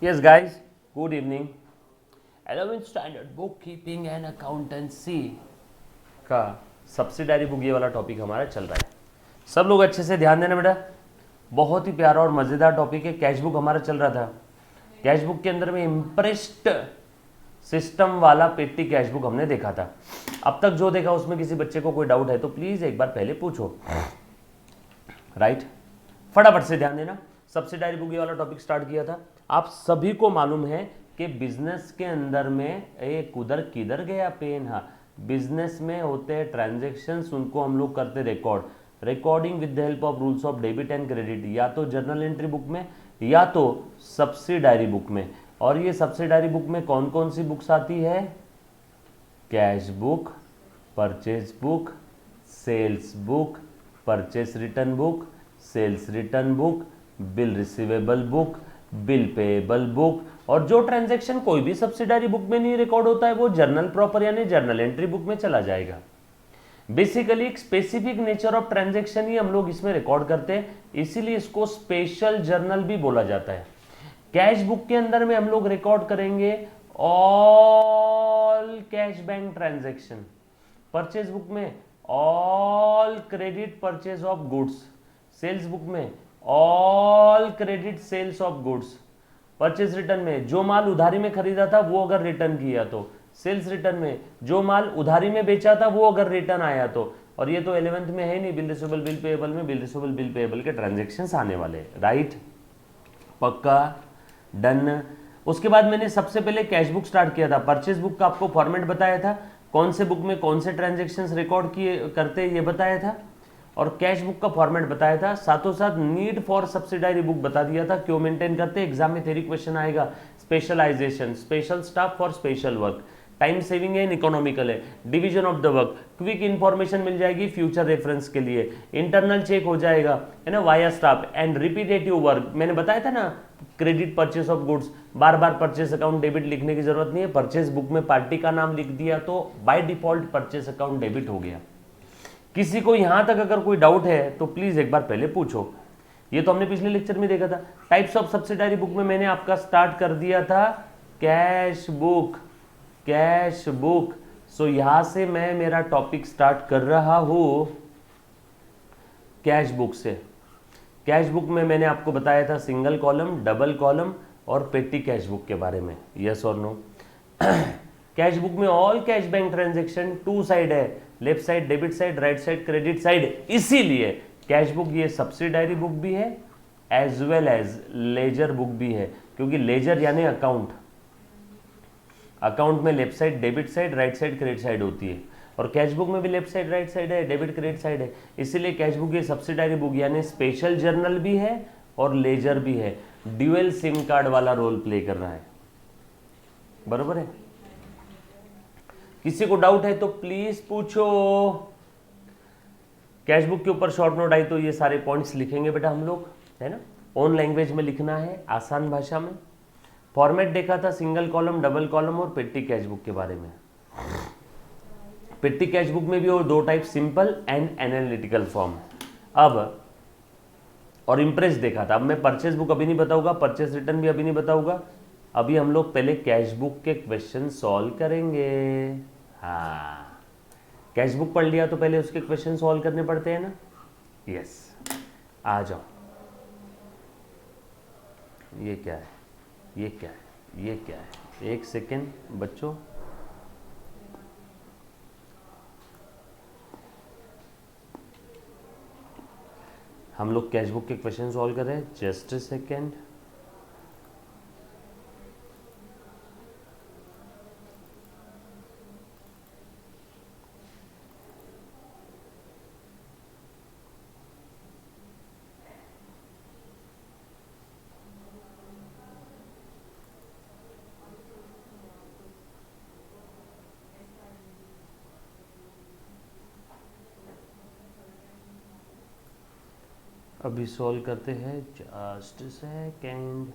Yes, guys, good evening. 11th standard book keeping and accountancy का subsidiary book ये वाला topic हमारा चल रहा है। सब लोग अच्छे से ध्यान देना बेटा, बहुत ही प्यारा और मज़ेदार टॉपिक है। कैश बुक हमारा चल रहा था। कैश बुक के अंदर में इम्प्रेस्ड सिस्टम वाला पेटी कैश बुक हमने देखा था। अब तक जो देखा उसमें किसी बच्चे को कोई डाउट है तो प्लीज़ एक बार पहले पूछो। राइट, फटाफट से ध्यान देना। सब्सिडारी बुक ये वाला टॉपिक स्टार्ट किया था। आप सभी को मालूम है कि बिजनेस के अंदर में एक उधर किधर गया पेन, हाँ, बिजनेस में होते हैं ट्रांजेक्शन्स, उनको हम लोग करते recording with the help of rules of debit and credit, या तो जर्नल एंट्री बुक में या तो सब्सिडारी बुक में। और ये सब्सिडारी बुक में कौन कौन सी बुक्स आती है? Cash book, purchase book, sales book, purchase return book, sales return book, bill receivable book, bill payable book. और जो ट्रांजैक्शन कोई भी सब्सिडारी बुक में नहीं रिकॉर्ड होता है वो जर्नल प्रॉपर यानी जर्नल एंट्री बुक में चला जाएगा। बेसिकली एक स्पेसिफिक नेचर ऑफ ट्रांजैक्शन ही हम लोग इसमें रिकॉर्ड करते हैं, इसीलिए इसको स्पेशल जर्नल भी बोला जाता है। कैश बुक के अंदर में हम लोग रिकॉर्ड करेंगे all cash bank transaction, purchase book में all credit purchase of goods, sales book में all credit sales of goods, purchase return में जो माल उधारी में खरीदा था वो अगर रिटर्न किया तो, सेल्स रिटर्न में जो माल उधारी में बेचा था वो अगर रिटर्न आया तो। और ये तो 11th में है नहीं, बिल रिसीवेबल बिल पेएबल में बिल रिसीवेबल बिल पेएबल के ट्रांजैक्शंस आने वाले, राइट, पक्का, डन। उसके बाद मैंने सबसे पहले कैश बुक स्टार्ट किया था। परचेज बुक का आपको फॉर्मेट बताया था, कौन से बुक में कौन से ट्रांजैक्शंस रिकॉर्ड किए करते ये बताया था, और कैश बुक का फॉर्मेट बताया था। साथों साथ नीड फॉर सब्सिडारी बुक बता दिया था, क्यों मेंटेन करते, एग्जाम में थ्योरी क्वेश्चन आएगा। Specialisation, special staff for special work, time saving है, इकोनॉमिकल है, division of the work, quick information मिल जाएगी फ्यूचर रेफरेंस के लिए, इंटरनल चेक हो जाएगा, है ना, via staff and repetitive work. मैंने बताया था ना, credit purchase of goods, bar bar purchase account debit लिखने की जरूरत नहीं है, परचेस बुक में पार्टी का नाम लिख दिया तो by default purchase account debit हो गया। किसी को यहां तक अगर कोई डाउट है तो प्लीज एक बार पहले पूछो। ये तो हमने पिछले लेक्चर में देखा था। टाइप्स ऑफ सब्सिडारी बुक में मैंने आपका स्टार्ट कर दिया था कैश बुक, कैश बुक। सो यहां से मैं मेरा टॉपिक स्टार्ट कर रहा हूं कैश बुक से। कैश बुक में मैंने आपको बताया था सिंगल कॉलम, डबल कॉलम और पेटी कैश बुक के बारे में, यस और नो। कैश बुक में all cash bank transaction two side है, left side debit side, right side credit side, इसीलिए कैश बुक ये सब्सिडारी बुक भी है as well as ledger book भी है, क्योंकि लेजर यानी अकाउंट, अकाउंट में left side debit side, right side credit side होती है, और कैश बुक में भी लेफ्ट साइड राइट साइड है, डेबिट क्रेडिट साइड है। इसीलिए कैश बुक ये सब्सिडारी बुक यानी स्पेशल जर्नल भी है और लेजर भी है, ड्यूअल सिम कार्ड वाला रोल प्ले कर रहा है, बरोबर है। किसी को डाउट है तो प्लीज पूछो। कैश बुक के ऊपर शॉर्ट नोट आई तो ये सारे पॉइंट्स लिखेंगे बेटा हम लोग, है ना, ओन लैंग्वेज में लिखना है, आसान भाषा में। फॉर्मेट देखा था सिंगल कॉलम, डबल कॉलम और पेटी कैश बुक के बारे में। पेटी कैश बुक में भी और दो type, simple and analytical form. अब और इम्प्रेस देखा था। अब मैं परचेज बुक अभी नहीं बताऊंगा, परचेज रिटर्न भी अभी नहीं बताऊंगा, अभी हम लोग पहले कैश बुक के क्वेश्चन सॉल्व करेंगे। हाँ, कैश बुक पढ़ लिया तो पहले उसके क्वेश्चन सॉल्व करने पड़ते हैं ना, यस। आ जाओ, ये क्या है, ये क्या है, ये क्या है, एक सेकेंड बच्चों, हम लोग कैश बुक के क्वेश्चन सॉल्व कर रहे हैं, जस्ट अ सेकेंड। अभी सॉल्व करते हैं, जस्ट सेकेंड।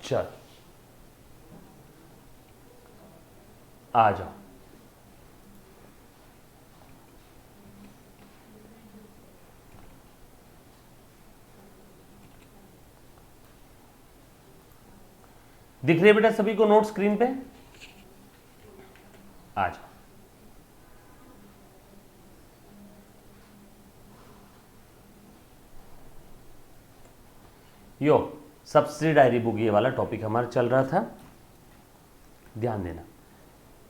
चल आ जाओ। दिख रही है बेटा सभी को नोट स्क्रीन पे? आ जाओ। यो सब्सिडायरी बुक, ये वाला टॉपिक हमारा चल रहा था, ध्यान देना।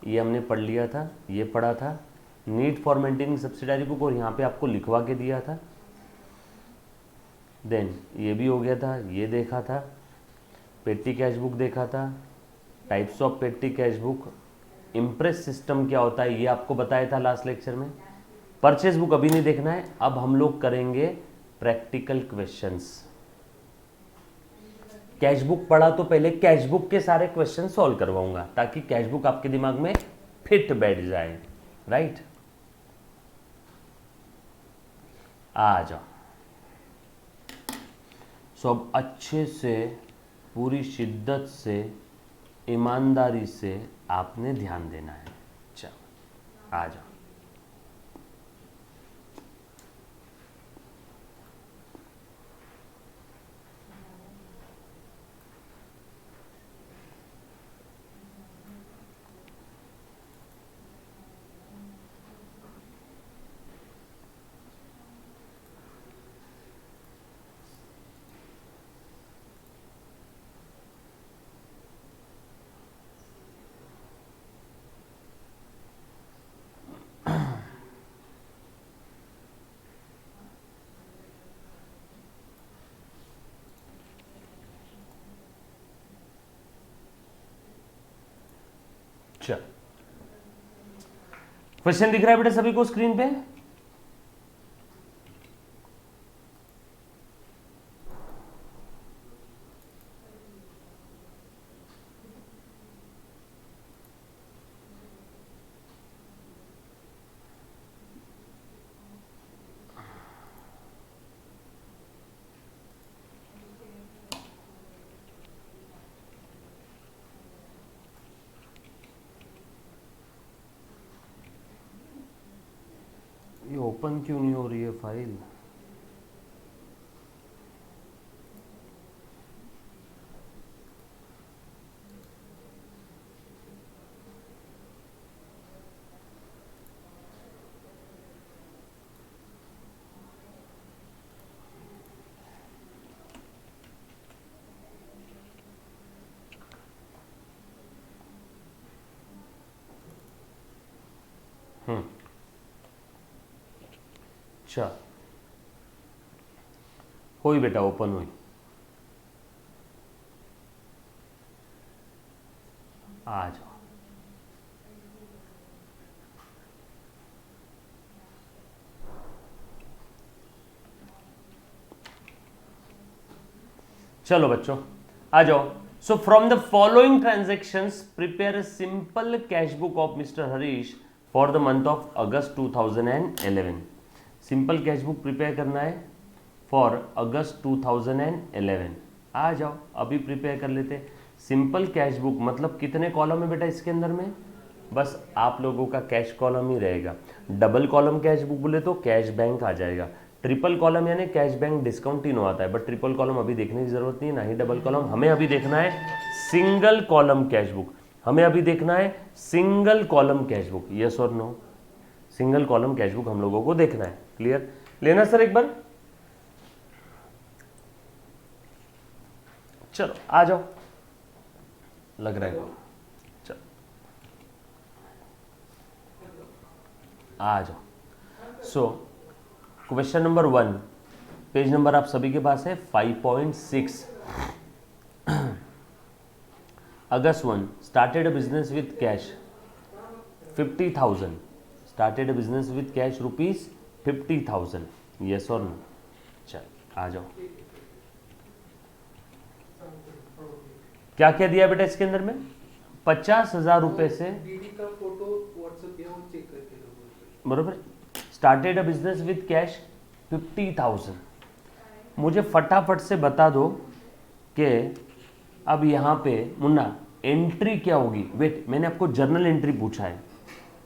ये हमने पढ़ लिया था, ये पढ़ा था, need for maintaining subsidiary book, और यहाँ पे आपको लिखवा के दिया था। देन ये भी हो गया था, ये देखा था, पेटी कैश बुक देखा था, टाइप्स ऑफ पेटी कैश बुक, इम्प्रेस सिस्टम क्या होता है ये आपको बताया था लास्ट लेक्चर में। परचेज बुक अभी नहीं देखना है, अब हम लोग करेंगे प्रैक्टिकल क्वेश्चंस। कैश बुक पढ़ा तो पहले कैश बुक के सारे क्वेश्चन सॉल्व करवाऊंगा ताकि कैश बुक आपके दिमाग में फिट बैठ जाए, राइट? आ जाओ। सो अब अच्छे से, पूरी शिद्दत से, ईमानदारी से आपने ध्यान देना है। चलो आ जाओ। चल, क्वेश्चन दिख रहा है बेटा सभी को स्क्रीन पे? ये ओपन क्यों नहीं हो रही है फाइल? अच्छा, हुई बेटा, ओपन हुई। आ जाओ। चलो बच्चों आ जाओ। So from the following transactions prepare a simple cash book of mister Harish for the month of August 2011। Simple cash book prepare करना है फॉर अगस्त 2011। आ जाओ अभी प्रिपेयर कर लेते। सिंपल कैश बुक मतलब कितने कॉलम है बेटा इसके अंदर में? बस आप लोगों का कैश कॉलम ही रहेगा। डबल कॉलम कैश बुक बोले तो कैश बैंक आ जाएगा। ट्रिपल कॉलम यानी कैश बैंक डिस्काउंटिनो आता है, बट ट्रिपल कॉलम अभी देखने की जरूरत नहीं, ना ही डबल कॉलम। हमें अभी देखना है सिंगल कॉलम कैश बुक। हमें अभी देखना है single column cash book. Yes और no? Single column cash book हम लोगों को देखना है। क्लियर? लेना सर एक बार? चलो आ जाओ, लग रहा है। चलो आ जाओ। So question number 1, page number आप सभी के पास है 5.6। अगस्त 1 started a business with cash 50,000। Started a business with cash rupees 50,000। Yes और नो? चल आ जाओ। क्या क्या दिया बेटा इसके अंदर में? 50,000 रुपए से, का फोटो व्हाट्सएप पे वो चेक करके दो। बरोबर। Started a business with cash 50,000। मुझे फटाफट से बता दो कि अब यहाँ पे मुन्ना एंट्री क्या होगी? वेट, मैंने आपको जर्नल एंट्री पूछा है।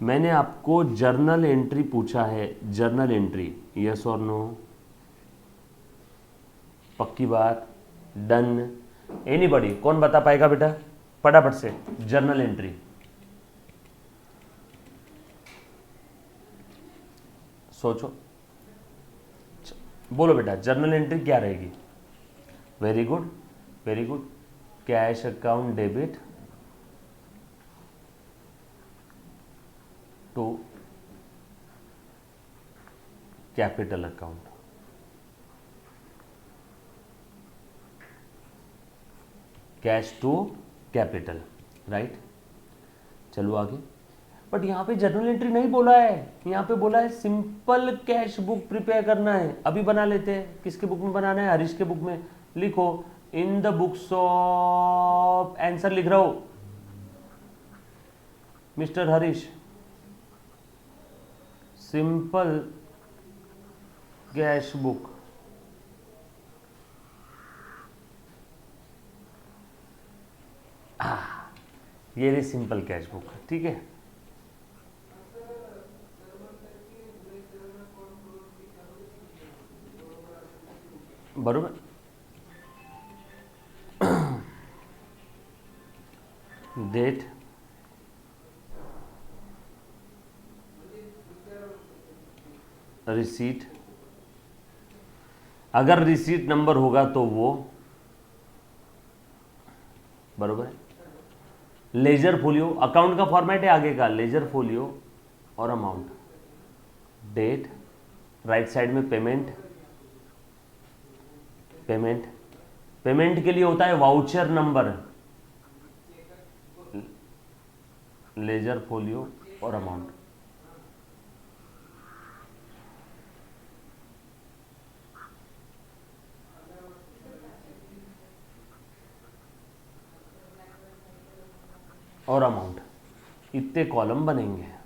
मैंने आपको जर्नल एंट्री पूछा है। जर्नल एंट्री, यस और नो? पक्की बात? डन? एनीबॉडी? कौन बता पाएगा बेटा? फटाफट से जर्नल एंट्री, सोचो, बोलो बेटा जर्नल एंट्री क्या रहेगी? Very good, very good. Cash account debit to capital account, cash to capital, right. चलो आगे। बट यहाँ पे जर्नल एंट्री नहीं बोला है, यहाँ पे बोला है सिंपल कैश बुक प्रिपेयर करना है। अभी बना लेते हैं। किसके बुक में बनाना है? हरीश के बुक में। लिखो in the books of, answer लिख रहा हूं mister Harish, simple cash book ये रही सिंपल कैश बुक, ठीक है। बरोबर। डेट, रिसीट, अगर रिसीट नंबर होगा तो वो, बरोबर है। लेजर फोलियो, अकाउंट का फॉर्मेट है आगे का, लेजर फोलियो और अमाउंट, डेट, राइट साइड में पेमेंट, पेमेंट, पेमेंट के लिए होता है वाउचर नंबर, लेजर फोलियो और अमाउंट। और अमाउंट, इतने कॉलम बनेंगे।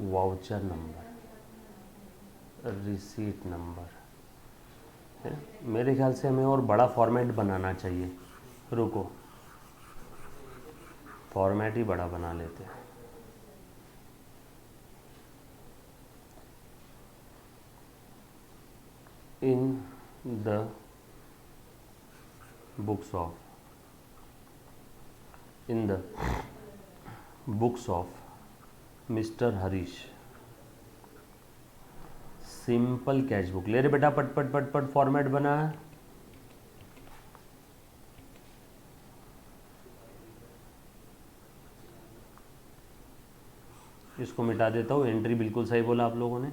वाउचर नंबर, रिसीट नंबर है। मेरे ख्याल से हमें और बड़ा फॉर्मेट बनाना चाहिए। रुको, फॉर्मेट ही बड़ा बना लेते हैं। In the books of, in the books of mister Harish, simple cash book. ले रे बेटा, पट पट पट पट फॉर्मेट बना है। इसको मिटा देता हूँ, एंट्री बिल्कुल सही बोला आप लोगों ने,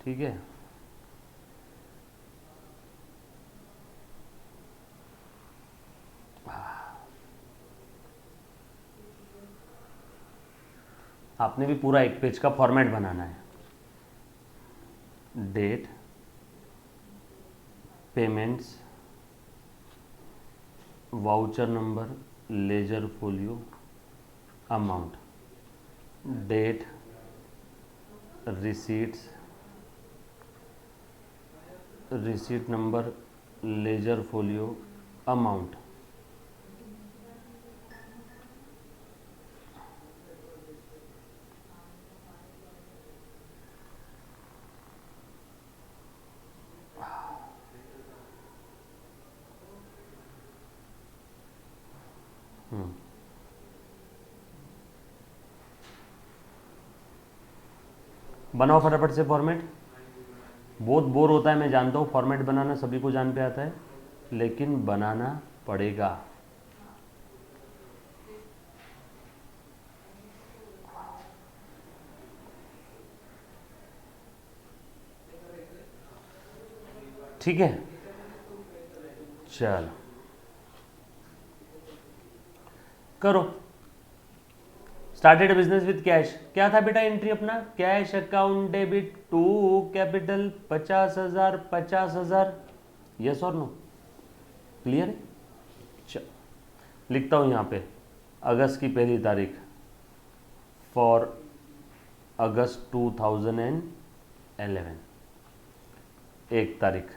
ठीक है। आपने भी पूरा एक पेज का फॉर्मेट बनाना है। Date, payments, voucher number, ledger folio, amount, date, receipts, receipt number, ledger folio, amount. बनाओ फटाफट से फॉर्मेट। बहुत बोर होता है, मैं जानता हूँ, फॉर्मेट बनाना सभी को जान पे आता है, लेकिन बनाना पड़ेगा। ठीक है, चलो करो। स्टार्टेड बिजनेस विद कैश, क्या था बेटा एंट्री अपना? Cash account debit to capital 50,000, 50,000, yes और नो? क्लियर है? लिखता हूं यहां पे अगस्त की 1 तारीख फॉर अगस्त 2011, 1 तारीख।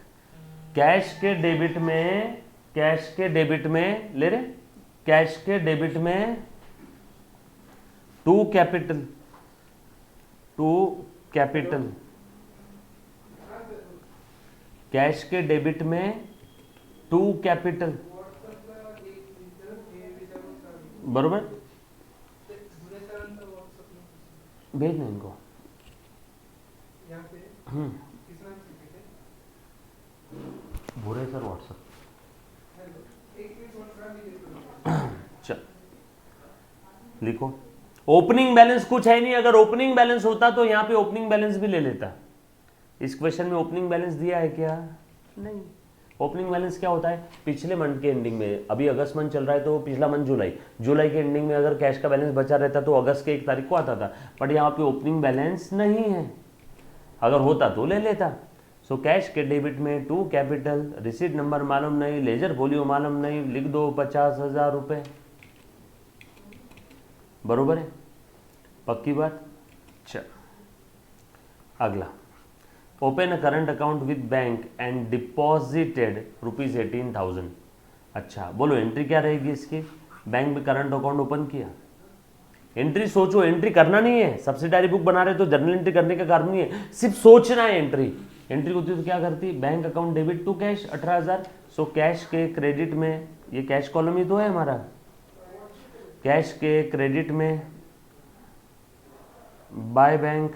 कैश के डेबिट में ले रहे, कैश के डेबिट में टू कैपिटल कैश के डेबिट में टू कैपिटल, बरोबर। भेजना इनको। भूरे सर व्हाट्सएप। चल लिखो। ओपनिंग बैलेंस कुछ है नहीं, अगर ओपनिंग बैलेंस होता तो यहाँ पे ओपनिंग बैलेंस भी ले लेता। इस क्वेश्चन में ओपनिंग बैलेंस दिया है क्या? नहीं। ओपनिंग बैलेंस क्या होता है? पिछले मंथ के एंडिंग में, अभी अगस्त मंथ चल रहा है तो पिछला मंथ जुलाई के एंडिंग में अगर कैश का बैलेंस बचा रहता तो अगस्त के 1 तारीख को आता था, बट यहाँ पे ओपनिंग बैलेंस नहीं है, अगर होता तो ले लेता। सो कैश के डेबिट में टू कैपिटल, रिसीट नंबर मालूम नहीं, लेजर वॉल्यूम मालूम नहीं, लिख दो 50,000 रुपये, बरोबर है, पक्की बात। चल अगला, open a current account with bank and deposited ₹18,000। अच्छा बोलो एंट्री क्या रहेगी इसकी? बैंक में करंट अकाउंट ओपन किया, एंट्री सोचो, एंट्री करना नहीं है, सब्सिडारी बुक बना रहे तो जर्नल एंट्री करने का काम नहीं है, सिर्फ सोचना है। एंट्री होती तो क्या करती? Bank account debit to cash 18,000। So cash के क्रेडिट में, ये कैश कॉलम ही तो है हमारा, कैश के क्रेडिट में by bank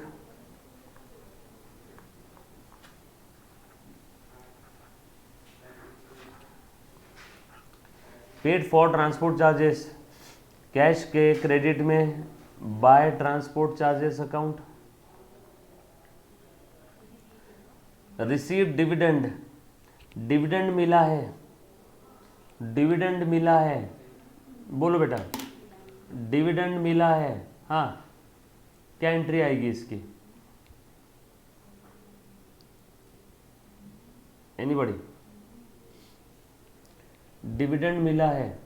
paid for transport charges, cash के क्रेडिट में by transport charges account. Receive dividend, dividend मिला है, बोलो बेटा, डिविडेंड मिला है, हाँ, क्या एंट्री आएगी इसकी? एनीबॉडी? डिविडेंड मिला है,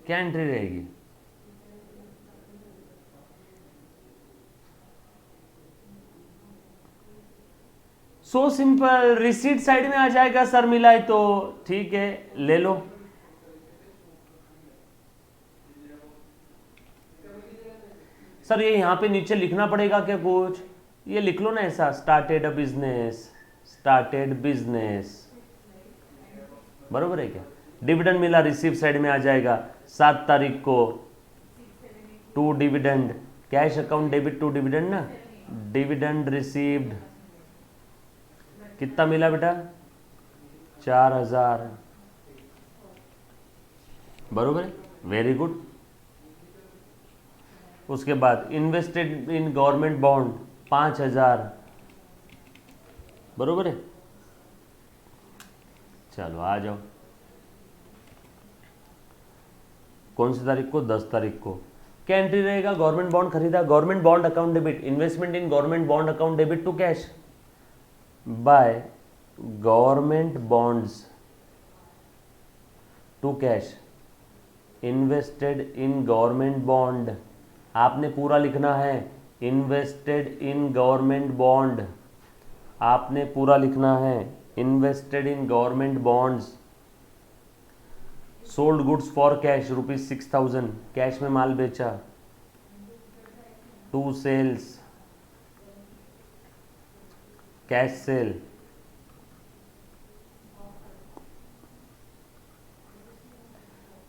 क्या एंट्री रहेगी? सो सिंपल, रिसीट साइड में आ जाएगा सर, मिला है तो ठीक है, ले लो। सर ये यहाँ पे नीचे लिखना पड़ेगा क्या कुछ? ये लिख लो ना ऐसा, स्टार्टेड बिजनेस, बरोबर है क्या? डिविडेंड मिला, रिसीव साइड में आ जाएगा। 7 तारीख को to dividend, cash account debit to dividend ना, डिविडेंड रिसीव्ड, कितना मिला बेटा? 4,000, बरोबर है, वेरी गुड। उसके बाद इन्वेस्टेड इन गवर्नमेंट बॉन्ड 5,000, बरोबर है। चलो आ जाओ, कौन सी तारीख को? 10 तारीख को। क्या एंट्री रहेगा? गवर्नमेंट बॉन्ड खरीदा, government bond account debit, investment in government bond account debit to cash by government bonds to cash, invested in government bond, आपने पूरा लिखना है, इन्वेस्टेड इन गवर्नमेंट बॉन्ड, आपने पूरा लिखना है, invested in government bonds. Sold goods for cash ₹6,000, cash में माल बेचा, to sales, cash sale,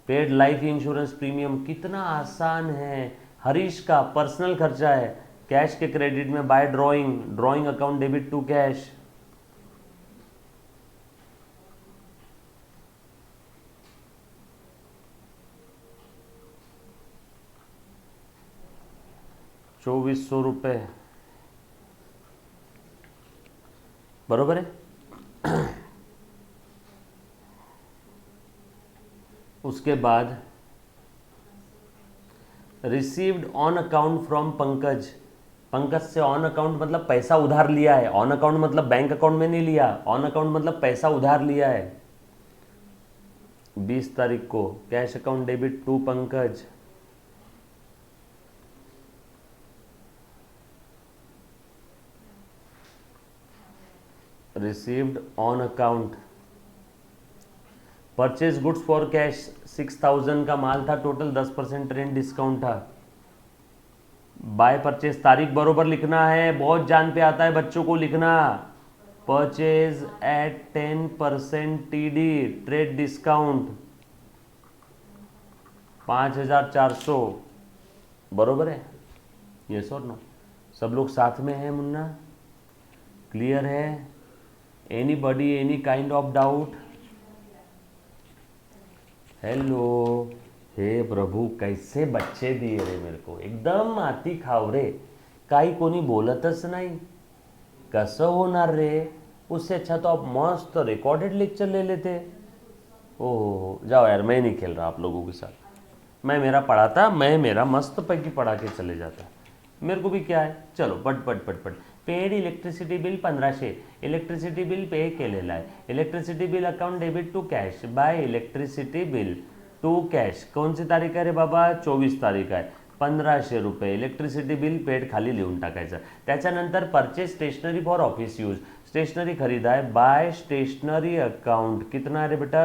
paid life insurance premium, कितना आसान है। हरीश का पर्सनल खर्चा है, कैश के क्रेडिट में by drawing account debit to cash, ₹2,400, बरोबर है। उसके बाद received on account from Pankaj, Pankaj से ऑन अकाउंट मतलब पैसा उधार लिया है, ऑन अकाउंट मतलब बैंक अकाउंट में नहीं लिया, ऑन अकाउंट मतलब पैसा उधार लिया है। 20 तारीख को cash account debit to Pankaj. Received on account. Purchase goods for cash 6000 का माल था, टोटल 10% ट्रेंड डिस्काउंट था। बाय परचेज तारीख बरोबर लिखना है, बहुत जान पे आता है बच्चों को लिखना। Purchase at 10% TD trade discount 5400 बरोबर है। यस और नो? सब लोग साथ में हैं मुन्ना? क्लियर है? Anybody any kind of doubt? Hello, हे प्रभू कैसे बच्चे दिए रे मेरे को, एकदम आती खावरे, काही कोणी बोलतच नाही, कसं होणार रे? उससे अच्छा तो आप मस्त रिकॉर्डेड लेक्चर ले लेते। ओह जाओ यार, मैं नहीं खेल रहा आप लोगों के साथ। मैं मेरा पढ़ाता, मैं मेरा मस्त पैकी पढ़ा के चले जाता, मेरे को भी क्या है। चलो पट पट पट पट। Paid electricity bill 1500, electricity bill pay केलेला आहे। Electricity bill account debit to cash by electricity bill to cash. कौन सी तारीख आहे रे बाबा? 24 तारीख आहे। 1500 रुपये इलेक्ट्रिसिटी बिल पेड खाली लिहून टाकायचं। त्याच्यानंतर purchase stationery for office use, stationery खरीदा है बाय स्टेशनरी अकाउंट। कितना है रे बेटा?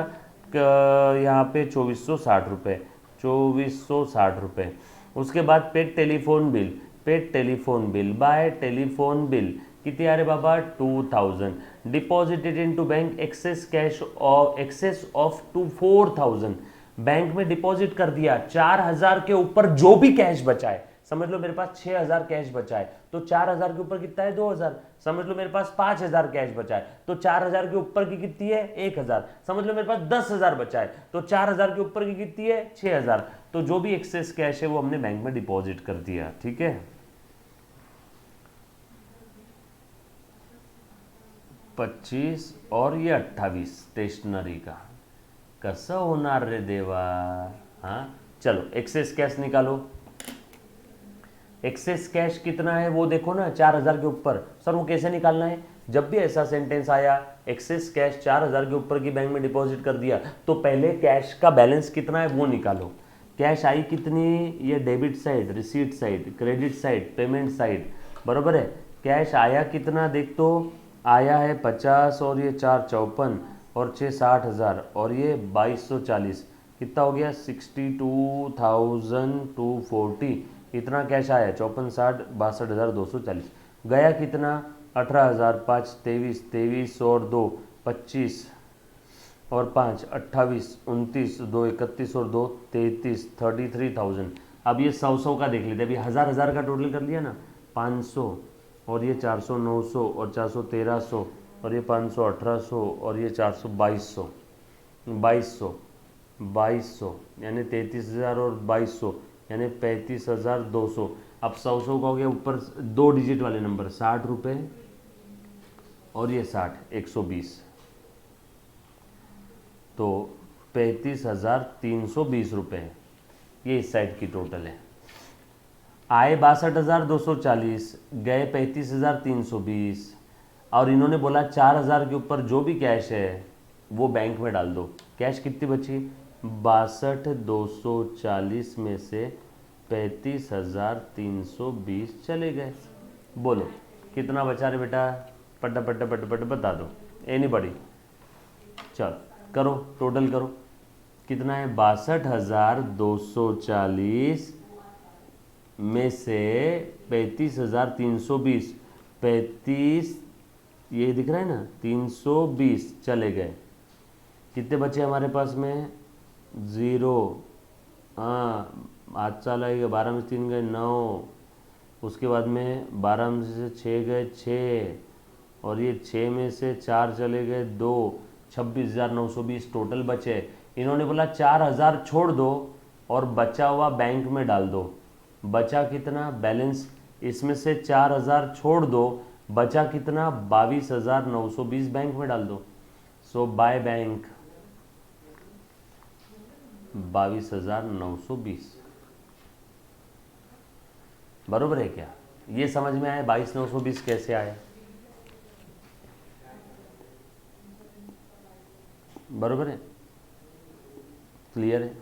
यहाँ पे 2460 रुपये, 2460 रुपये। उसके बाद paid telephone bill, paid telephone bill bye telephone bill किती आहे रे बाबा? 2000। Deposited into bank access cash और एक्सेस ऑफ टू 4000, बैंक में डिपॉजिट कर दिया। 4000 के ऊपर जो भी कैश बचा है, समझ लो मेरे पास 6000 कैश बचा है, तो 4000 के ऊपर कितना है? 2000। समझ लो मेरे पास 5000 कैश बचा है, तो 4000 के ऊपर की कितनी है? 1000। समझ लो मेरे पास 10000 बचा है, तो 4000 के ऊपर की कितनी है? 6000। तो जो भी एक्सेस कैश है वो हमने बैंक में डिपॉजिट कर दिया। ठीक है, 25 और ये 28 स्टेशनरी का। कसं होणार रे देवा? हाँ चलो एक्सेस कैश निकालो। एक्सेस कैश कितना है वो देखो ना, 4000 के ऊपर। सर वो कैसे निकालना है? जब भी ऐसा सेंटेंस आया एक्सेस कैश 4000 के ऊपर की बैंक में डिपॉजिट कर दिया, तो पहले कैश का बैलेंस कितना है वो निकालो। कैश आई कितनी? ये debit side, receipt side, credit side, payment side, बराबर है। कैश आया कितना देख तो, आया है 50 और ये 4 54 और 6 60,000 और ये 2240, कितना हो गया? 62,240। इतना कैश आया, 54 60 62,240। गया कितना? 18,000 5 23 23 और 2 25 और 5 28 29 2 31 और 2 33 33,000। अब ये 100 का देख लेते, अभी हज़ार का टोटल कर लिया ना। 500 और ये 400 900 और 400 1300 और ये 500 1800 और ये 400 2200 2200 यानी 33,000 और 2200 यानी 35,200। अब 100 का हो गया ऊपर 2 डिजिट वाले नंबर, 60 रुपये और ये 60 120, तो 35,320 रुपये है। ये इस साइड की टोटल है। आए 62,240, गए 35,320 और इन्होंने बोला 4,000 के ऊपर जो भी कैश है वो बैंक में डाल दो। कैश कितनी बची? 62,240 में से 35,320 चले गए। बोलो कितना बचा रे बेटा? पट पट पट पट बता दो, एनीबॉडी? चल करो, टोटल करो कितना है? 62,240 में से 35,320, 35 ये दिख रहा है ना, 320 चले गए। कितने बचे हमारे पास में? 0। हाँ आज चला गया, 12 में से 3 गए 9, उसके बाद में 12 में से 6 गए 6 और ये 6 में से 4 चले गए 2, 26,920 टोटल बचे। इन्होंने बोला 4,000 छोड़ दो और बचा हुआ बैंक में डाल दो। बचा कितना बैलेंस? इसमें से 4,000 छोड़ दो, बचा कितना? 22,920 बैंक में डाल दो। सो बाय बैंक 22,920, बरोबर है क्या? ये समझ में आया 22,920 कैसे आया? बरोबर है, क्लियर है।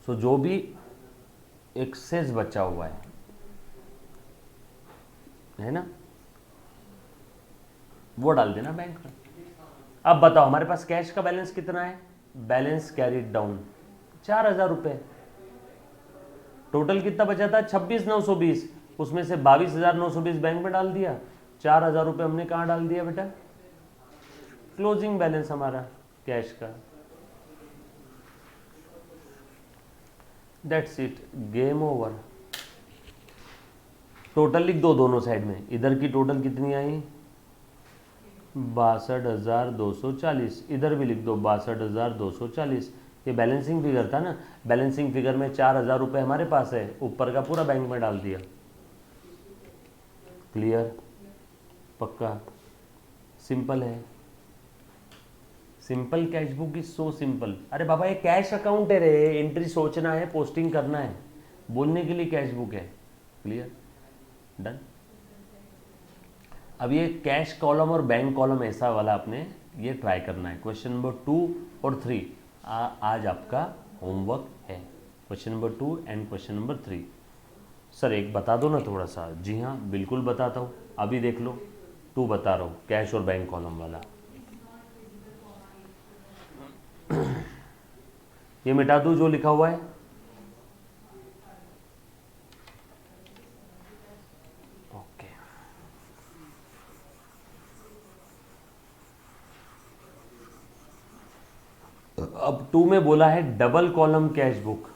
सो जो भी एक्सेस बचा हुआ है ना, वो डाल देना बैंक में। अब बताओ हमारे पास कैश का बैलेंस कितना है? बैलेंस कैरीड डाउन 4,000 रुपये। टोटल कितना बचा था? 26,920। उसमें से 22,920 बैंक में डाल दिया, 4,000 रुपये हमने कहाँ डाल दिया बेटा? क्लोजिंग बैलेंस हमारा कैश का। That's it, game over. Total लिख दो दोनों साइड में। इधर की टोटल कितनी आई? 62,240। इधर भी लिख दो 62,240। ये बैलेंसिंग फिगर था ना, बैलेंसिंग फिगर में 4,000 रुपये हमारे पास है, ऊपर का पूरा बैंक में डाल दिया। क्लियर? पक्का? सिंपल है। Simple cash book is so simple. अरे बाबा ये कैश अकाउंट है रे, एंट्री सोचना है, पोस्टिंग करना है, बोलने के लिए कैश बुक है। क्लियर? डन। अब ये कैश कॉलम और बैंक कॉलम ऐसा वाला आपने ये ट्राई करना है। क्वेश्चन नंबर 2 और 3 आज आपका होमवर्क है। Question number 2 and question number 3। Sir एक बता दो ना थोड़ा सा। जी हाँ बिल्कुल बताता हूँ, अभी देख लो। 2 बता रहा हूँ, कैश और बैंक कॉलम वाला। ये मिटा दूँ जो लिखा हुआ है? ओके। अब 2 में बोला है डबल कॉलम कैश बुक।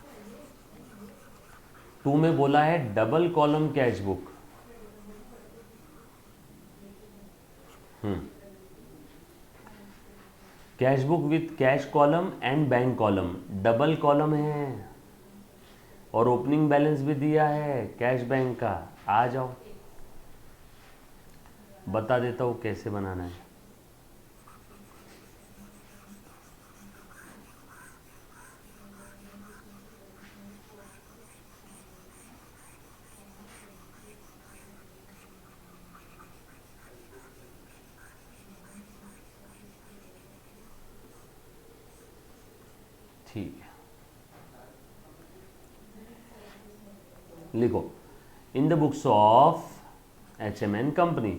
2 में बोला है double column cash book. Cash book with cash column and bank column, double column है और ओपनिंग बैलेंस भी दिया है कैश बैंक का। आ जाओ बता देता हूँ कैसे बनाना है। ठीक है, लिखो in the books of HMN company,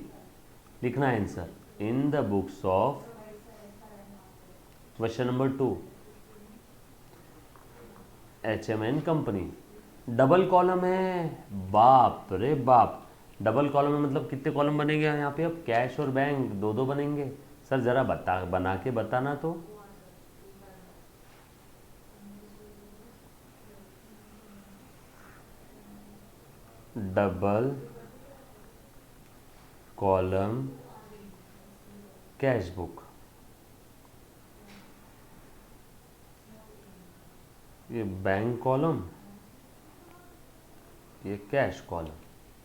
लिखना है answer. In the books of, question number 2, HMN company. Double column है, बाप रे बाप। डबल कॉलम में मतलब कितने कॉलम बनेंगे यहाँ पे? अब कैश और बैंक दो दो बनेंगे। सर जरा बना के बताना तो। डबल कॉलम कैश बुक, ये बैंक कॉलम, ये कैश कॉलम,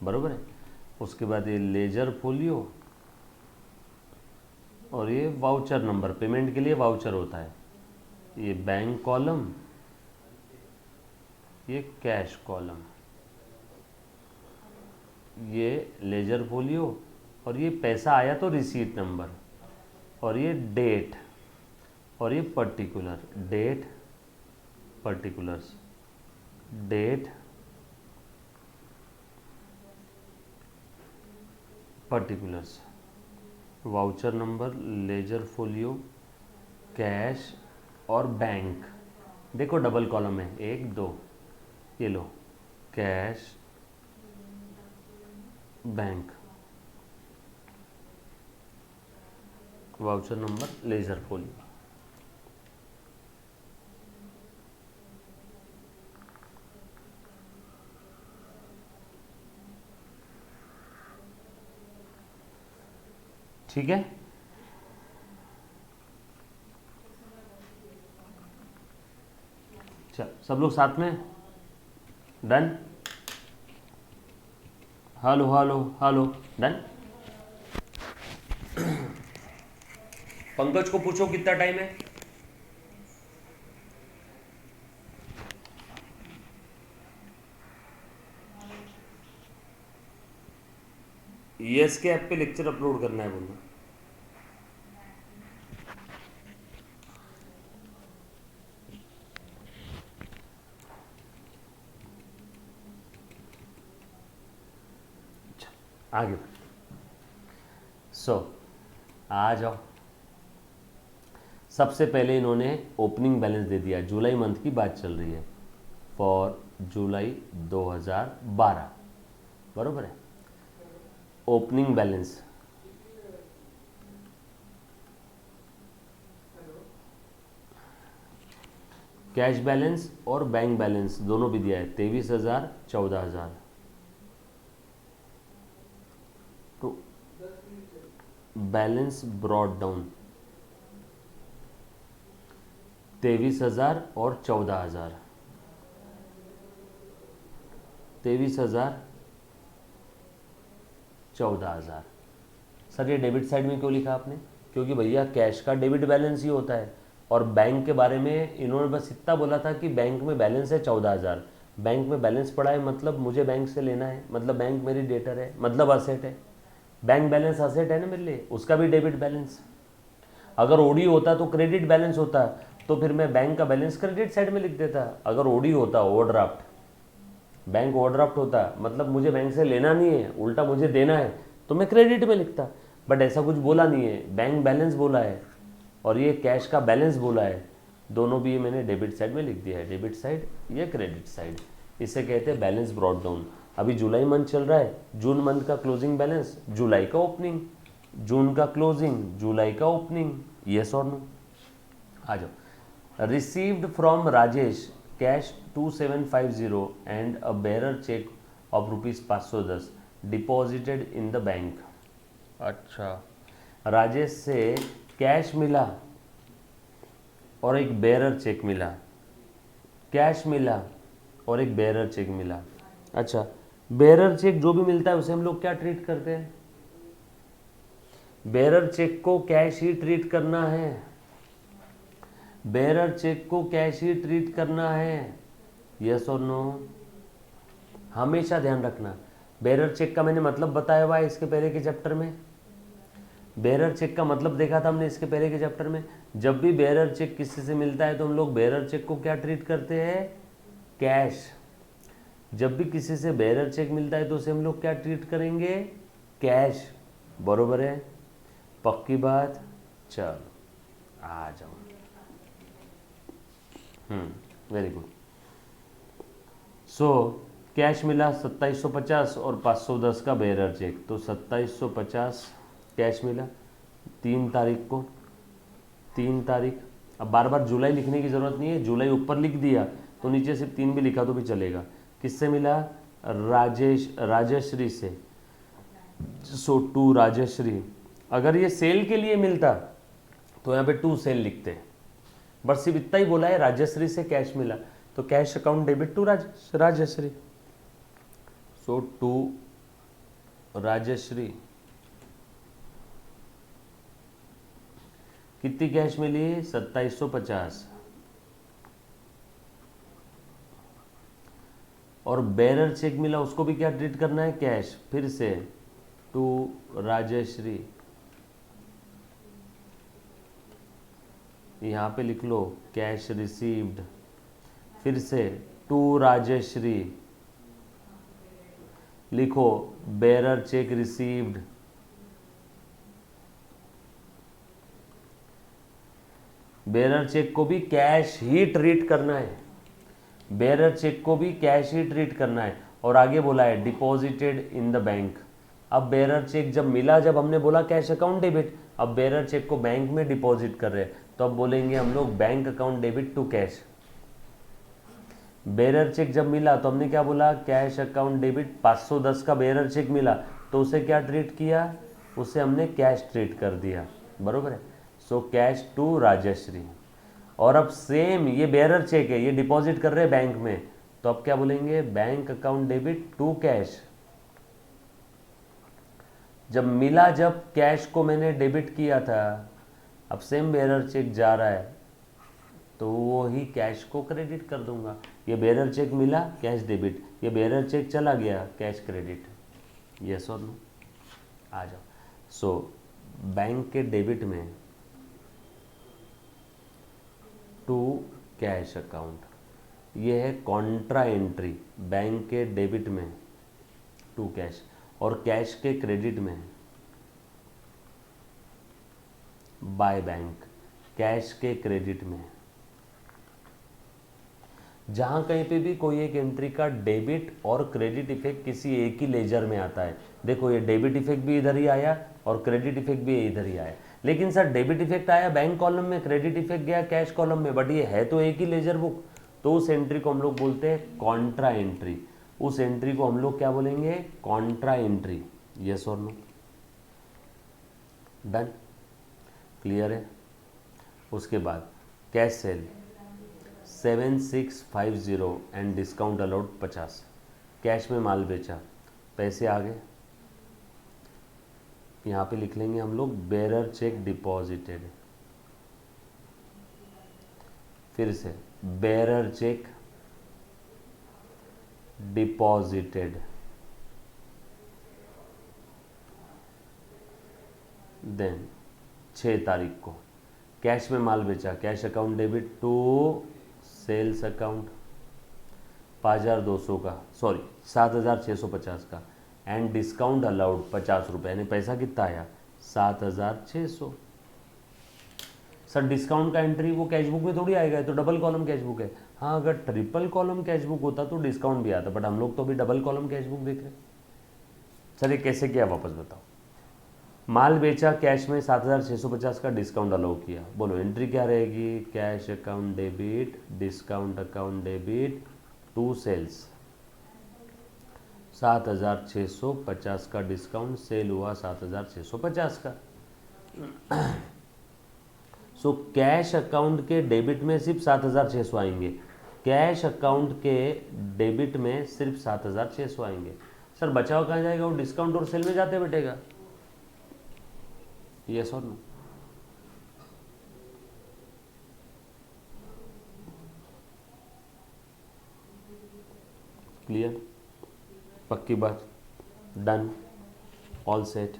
बरोबर है। उसके बाद ये लेजर फोलियो और ये वाउचर नंबर, पेमेंट के लिए वाउचर होता है। ये बैंक कॉलम, ये कैश कॉलम, ये लेजर फोलियो और ये पैसा आया तो रिसीट नंबर, और ये डेट और ये particular, date particulars, date particulars, voucher number, ledger folio, cash और बैंक। देखो डबल कॉलम है, 1 2, ये लो cash bank, voucher number, ledger folio. ठीक है, चल सब लोग साथ में। Done? Hello hello hello, done? Pankaj को पूछो कितना टाइम है। यस के ऐप पे लेक्चर अपलोड करना है बोलना। आगे आ जाओ। सबसे पहले इन्होंने ओपनिंग बैलेंस दे दिया, जुलाई मंथ की बात चल रही है, फॉर जुलाई 2012, बरोबर है। ओपनिंग बैलेंस कैश बैलेंस और बैंक बैलेंस दोनों भी दिया है, 23,000 14,000। तो बैलेंस ब्रॉड डाउन 23,000 और 14,000, 23,000 14,000। सर ये डेबिट साइड में क्यों लिखा आपने? क्योंकि भैया कैश का डेबिट बैलेंस ही होता है, और बैंक के बारे में इन्होंने बस इतना बोला था कि बैंक में बैलेंस है 14,000। बैंक में बैलेंस पड़ा है मतलब मुझे बैंक से लेना है, मतलब बैंक मेरी डेटर है, मतलब असेट है। बैंक बैलेंस असेट है ना मेरे लिए, उसका भी डेबिट बैलेंस। अगर ओडी होता तो क्रेडिट बैलेंस होता, तो फिर मैं बैंक का बैलेंस क्रेडिट साइड में लिख देता। अगर ओडी होता, ओवरड्राफ्ट, बैंक ओवरड्राफ्ट होता, मतलब मुझे बैंक से लेना नहीं है, उल्टा मुझे देना है, तो मैं क्रेडिट में लिखता। बट ऐसा कुछ बोला नहीं है, बैंक बैलेंस बोला है और ये कैश का बैलेंस बोला है, दोनों भी ये मैंने डेबिट साइड में लिख दिया है। डेबिट साइड, ये क्रेडिट साइड, इसे कहते हैं बैलेंस ब्रॉड डाउन। अभी जुलाई मंथ चल रहा है, जून मंथ का क्लोजिंग बैलेंस, जुलाई का ओपनिंग, जून का क्लोजिंग, जुलाई का ओपनिंग, यस और नो। आ जाओ। Received from Rajesh cash 2750 and a bearer check of ₹510 deposited in the bank. अच्छा, राजेश से कैश मिला और एक बेरर चेक मिला, कैश मिला और एक बेरर चेक मिला। अच्छा, बेरर चेक जो भी मिलता है उसे हम लोग क्या ट्रीट करते हैं? बेरर चेक को कैश ही ट्रीट करना है, बेरर चेक को कैश ही ट्रीट करना है, यस और नो। हमेशा ध्यान रखना, बेरर चेक का मैंने मतलब बताया हुआ है इसके पहले के चैप्टर में। बेरर चेक का मतलब देखा था हमने इसके पहले के चैप्टर में। जब भी बेरर चेक किसी से मिलता है तो हम लोग बेरर चेक को क्या ट्रीट करते हैं? कैश। जब भी किसी से बेरर चेक मिलता है तो उसे हम लोग क्या ट्रीट करेंगे? कैश। बरोबर है, पक्की बात। चलो आ जाओ। Very good. सो कैश मिला 2750 और 510 का बेरर चेक, तो 2750 कैश मिला 3 तारीख को, 3 तारीख। अब बार बार जुलाई लिखने की ज़रूरत नहीं है, जुलाई ऊपर लिख दिया तो नीचे सिर्फ 3 भी लिखा तो भी चलेगा। किससे मिला? राजश्री से। सो टू राजश्री। अगर ये सेल के लिए मिलता तो यहाँ पे टू सेल लिखते हैं, बट सिर्फ इतना ही बोला है राजश्री से कैश मिला, तो cash account debit to Rajshree. So to Rajshree कितनी कैश मिली? 2750। और बेरर चेक मिला, उसको भी क्या ट्रीट करना है? कैश। फिर से टू राजश्री, यहाँ पे लिख लो कैश रिसीव्ड। फिर से टू राजश्री, लिखो bearer check received. Bearer cheque को भी कैश ही ट्रीट करना है, बेरर चेक को भी कैश ही ट्रीट करना है। और आगे बोला है डिपॉजिटेड इन द बैंक। अब बेरर चेक जब मिला, जब हमने बोला कैश अकाउंट डेबिट, अब बेरर चेक को बैंक में डिपॉजिट कर रहे हैं, तो अब बोलेंगे हम लोग bank account debit to cash. Bearer cheque जब मिला तो हमने क्या बोला? Cash account debit. 510 का बेरर चेक मिला तो उसे क्या ट्रीट किया? उसे हमने कैश ट्रीट कर दिया, बरोबर है। So cash to Rajshree. और अब सेम ये बेरर चेक है, ये डिपॉजिट कर रहे हैं बैंक में, तो अब क्या बोलेंगे? Bank account debit to cash. जब मिला, जब कैश को मैंने डेबिट किया था, अब सेम बेरर चेक जा रहा है तो वो ही कैश को क्रेडिट कर दूंगा। ये बेरर चेक मिला, कैश डेबिट, ये बेरर चेक चला गया, कैश क्रेडिट, यस और नो। आ जाओ। सो बैंक के डेबिट में टू कैश अकाउंट, ये है कॉन्ट्रा एंट्री। बैंक के डेबिट में टू कैश और कैश के क्रेडिट में बाय बैंक, कैश के क्रेडिट में। जहां कहीं पे भी कोई एक एंट्री का डेबिट और क्रेडिट इफेक्ट किसी एक ही लेजर में आता है, देखो ये डेबिट इफेक्ट भी इधर ही आया और क्रेडिट इफेक्ट भी इधर ही आया, लेकिन सर डेबिट इफेक्ट आया बैंक कॉलम में, क्रेडिट इफेक्ट गया कैश कॉलम में, बट ये है तो एक ही लेजर बुक, तो उस एंट्री को हम लोग बोलते हैं कॉन्ट्रा एंट्री। उस एंट्री को हम लोग क्या बोलेंगे? Contra entry. यस और नो? डन? क्लियर है? उसके बाद cash cell 7650 and discount allowed 50, cash में माल बेचा, पैसे आ गए, यहाँ पे लिख लेंगे हम लोग बेरर चेक डिपॉजिटेड। फिर से बेरर चेक डिपॉजिटेड, देन 6 तारीख को कैश में माल बेचा, cash account debit to sales account 5200 का, सॉरी 7650 का, एंड डिस्काउंट अलाउड 50 रुपये, यानी पैसा कितना आया? 7600। सर डिस्काउंट का एंट्री वो कैश बुक में थोड़ी आएगा, तो डबल कॉलम कैश बुक है। हाँ, अगर ट्रिपल कॉलम कैश बुक होता तो डिस्काउंट भी आता, बट हम लोग तो अभी डबल कॉलम कैश बुक देख रहे हैं। सर ये कैसे किया वापस बताओ? माल बेचा, कैश में 7650 का डिस्काउंट अलाउ किया, बोलो एंट्री क्या रहेगी? Cash account debit discount account debit to sales, 7650 का डिस्काउंट, सेल हुआ 7650 का। सो कैश अकाउंट के डेबिट में सिर्फ 7600 आएंगे, कैश अकाउंट के डेबिट में सिर्फ 7600 आएंगे। सर बचाव कहाँ जाएगा? वो डिस्काउंट और सेल में जाते बैठेगा। यस और नो? क्लियर? पक्की बात? डन? All set?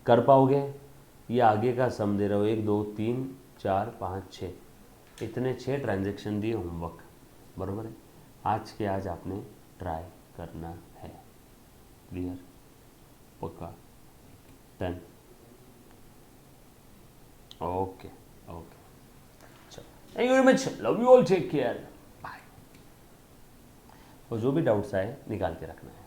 कर पाओगे? ये आगे का सम दे रहे हो, 1 2 3 4 5 6, इतने 6 ट्रांजैक्शन दिए होमवर्क, बरोबर है? आज के आज आपने ट्राई करना है। क्लियर? पक्का? डन? ओके ओके, चलो, thank you very much, love you all, take care, bye. और जो भी डाउट्स आए निकाल के रखना है।